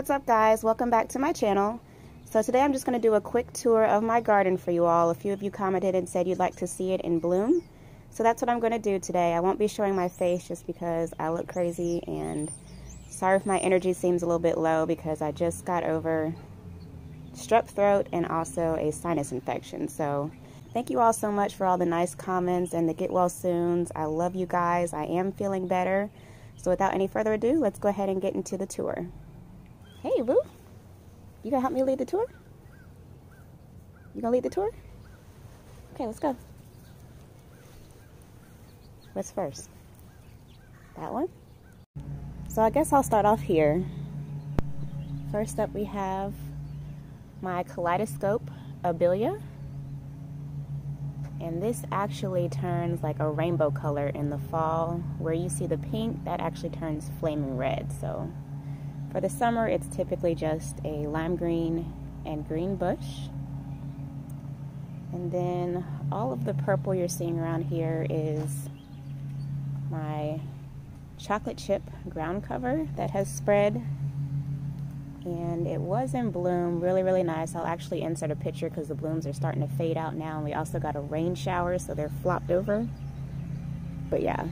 what's up guys? Welcome back to my channel. So today I'm just going to do a quick tour of my garden for you all. A few of you commented and said you'd like to see it in bloom. So that's what I'm going to do today. I won't be showing my face just because I look crazy, and sorry if my energy seems a little bit low because I just got over strep throat and also a sinus infection. So thank you all so much for all the nice comments and the get well soons. I love you guys. I am feeling better. So without any further ado, let's go ahead and get into the tour. Hey, boo. You gonna help me lead the tour? You gonna lead the tour? Okay, let's go. What's first? That one? So I guess I'll start off here. First up we have my kaleidoscope abelia. And this actually turns like a rainbow color in the fall. Where you see the pink, that actually turns flaming red. So for the summer, it's typically just a lime green and green bush. And then all of the purple you're seeing around here is my chocolate chip ground cover that has spread. And it was in bloom, really nice. I'll actually insert a picture because the blooms are starting to fade out now. And we also got a rain shower, so they're flopped over. But yeah,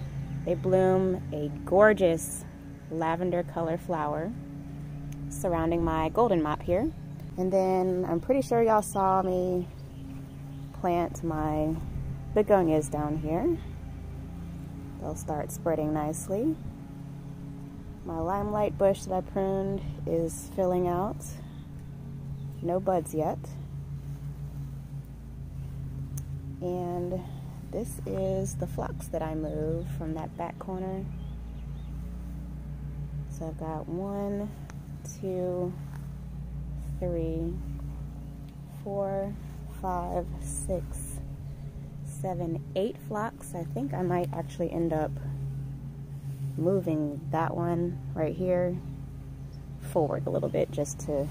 they bloom a gorgeous lavender color flower surrounding my golden mop here. And then I'm pretty sure y'all saw me plant my begonias down here. They'll start spreading nicely. My limelight bush that I pruned is filling out. No buds yet. And this is the phlox that I moved from that back corner. So I've got 1, 2, 3, 4, 5, 6, 7, 8 phlox. I think I might actually end up moving that one right here forward a little bit just to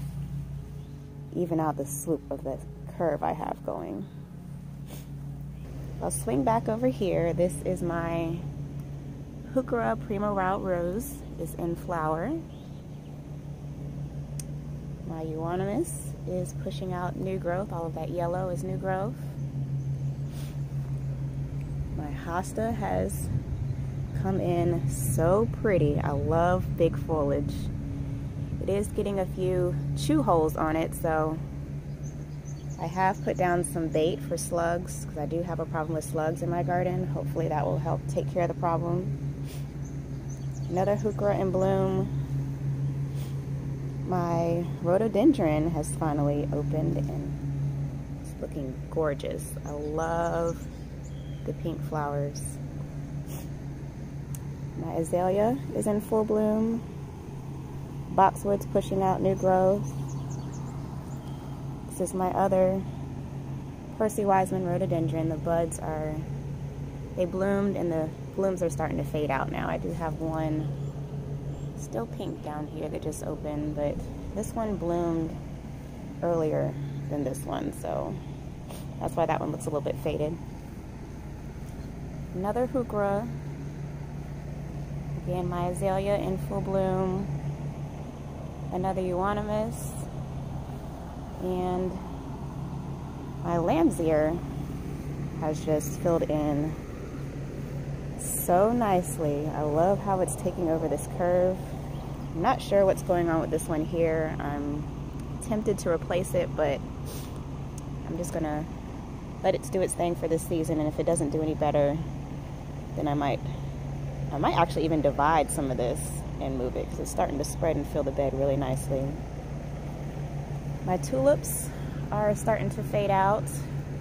even out the slope of the curve I have going. I'll swing back over here. This is my Heuchera Prima Route Rose is in flower. My euonymus is pushing out new growth. All of that yellow is new growth. My hosta has come in so pretty. I love big foliage. It is getting a few chew holes on it, so I have put down some bait for slugs because I do have a problem with slugs in my garden. Hopefully that will help take care of the problem. Another Heuchera in bloom. My rhododendron has finally opened and it's looking gorgeous. I love the pink flowers. My azalea is in full bloom. Boxwood's pushing out new growth. This is my other Percy Wiseman rhododendron. The buds are, they bloomed and the blooms are starting to fade out now. I do have one still pink down here that just opened, but this one bloomed earlier than this one, so that's why that one looks a little bit faded. Another Heuchera. Again, my azalea in full bloom. Another euonymus. And my lamb's ear has just filled in so nicely. I love how it's taking over this curve. I'm not sure what's going on with this one here. I'm tempted to replace it, but I'm just gonna let it do its thing for this season, and if it doesn't do any better, then I might actually even divide some of this and move it because it's starting to spread and fill the bed really nicely. My tulips are starting to fade out.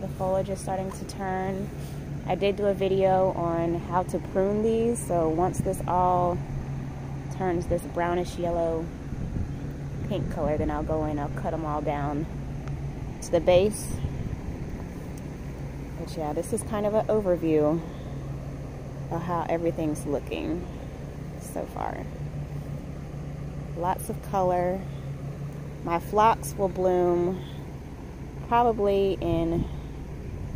The foliage is starting to turn. I did do a video on how to prune these, so once this all turns this brownish yellow pink color, then I'll go in, I'll cut them all down to the base. But yeah, this is kind of an overview of how everything's looking so far. Lots of color. My phlox will bloom probably in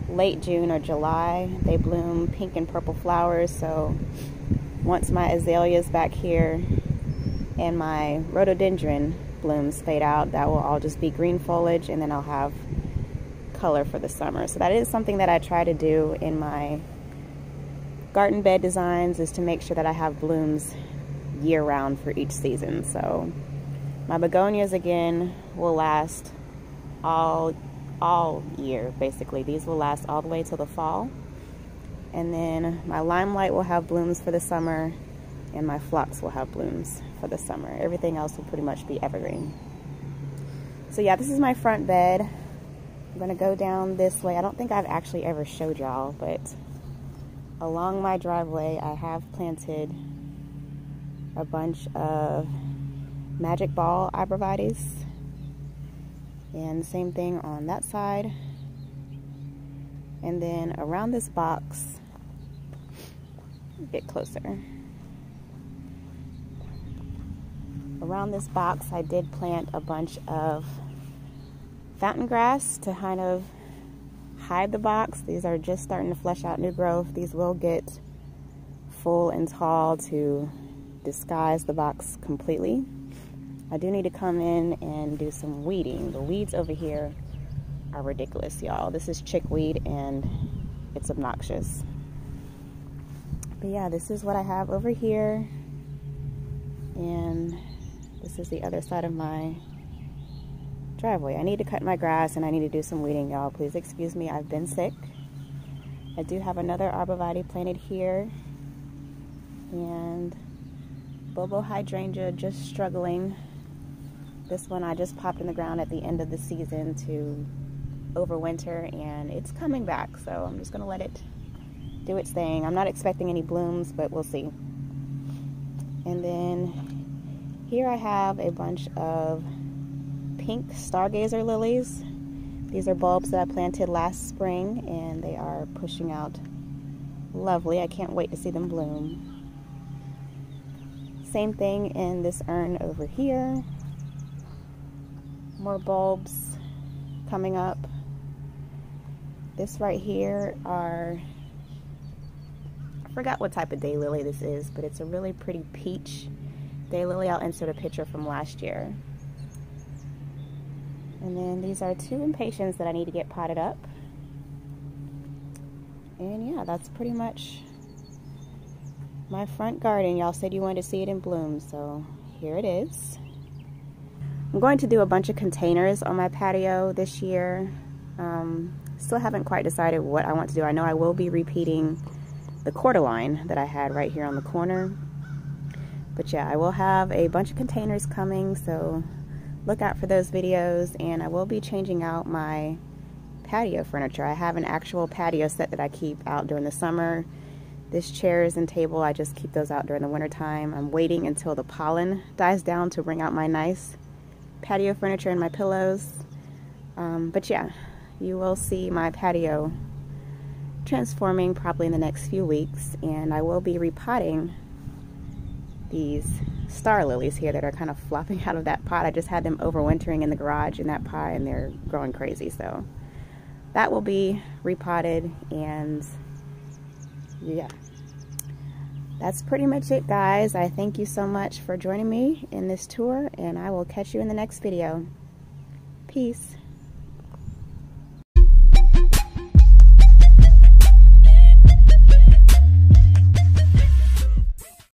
late June or July. They bloom pink and purple flowers, so once my azalea's back here and my rhododendron blooms fade out, that will all just be green foliage, and then I'll have color for the summer. So that is something that I try to do in my garden bed designs, is to make sure that I have blooms year-round for each season. So my begonias, again, will last all year, basically. These will last all the way till the fall. And then my limelight will have blooms for the summer, and my phlox will have blooms for the summer. Everything else will pretty much be evergreen. So yeah, this is my front bed. I'm gonna go down this way. I don't think I've actually ever showed y'all, but along my driveway, I have planted a bunch of magic ball arborvitaes, and same thing on that side. And then around this box, get closer. Around this box, I did plant a bunch of fountain grass to kind of hide the box. These are just starting to flesh out new growth. These will get full and tall to disguise the box completely. I do need to come in and do some weeding. The weeds over here are ridiculous, y'all. This is chickweed and it's obnoxious. But yeah, this is what I have over here, and this is the other side of my driveway. I need to cut my grass and I need to do some weeding, y'all. Please excuse me, I've been sick. I do have another arborvitae planted here, and Bobo hydrangea just struggling. This one I just popped in the ground at the end of the season to overwinter, and it's coming back, so I'm just gonna let it do its thing. I'm not expecting any blooms, but we'll see. And then here I have a bunch of pink stargazer lilies. These are bulbs that I planted last spring, and they are pushing out lovely. I can't wait to see them bloom. Same thing in this urn over here. More bulbs coming up. This right here are, I forgot what type of daylily this is, but it's a really pretty peach daylily. I'll insert a picture from last year. And then these are two impatiens that I need to get potted up. And yeah, that's pretty much my front garden. Y'all said you wanted to see it in bloom, so here it is. I'm going to do a bunch of containers on my patio this year. Still haven't quite decided what I want to do. I know I will be repeating the cordyline that I had right here on the corner. But yeah, I will have a bunch of containers coming, so look out for those videos. And I will be changing out my patio furniture. I have an actual patio set that I keep out during the summer. This chairs and table, I just keep those out during the winter time. I'm waiting until the pollen dies down to bring out my nice patio furniture and my pillows. But yeah, you will see my patio transforming probably in the next few weeks, and I will be repotting these star lilies here that are kind of flopping out of that pot. I just had them overwintering in the garage in that pot, and they're growing crazy, so that will be repotted. And yeah, that's pretty much it, guys. I thank you so much for joining me in this tour, and I will catch you in the next video. Peace.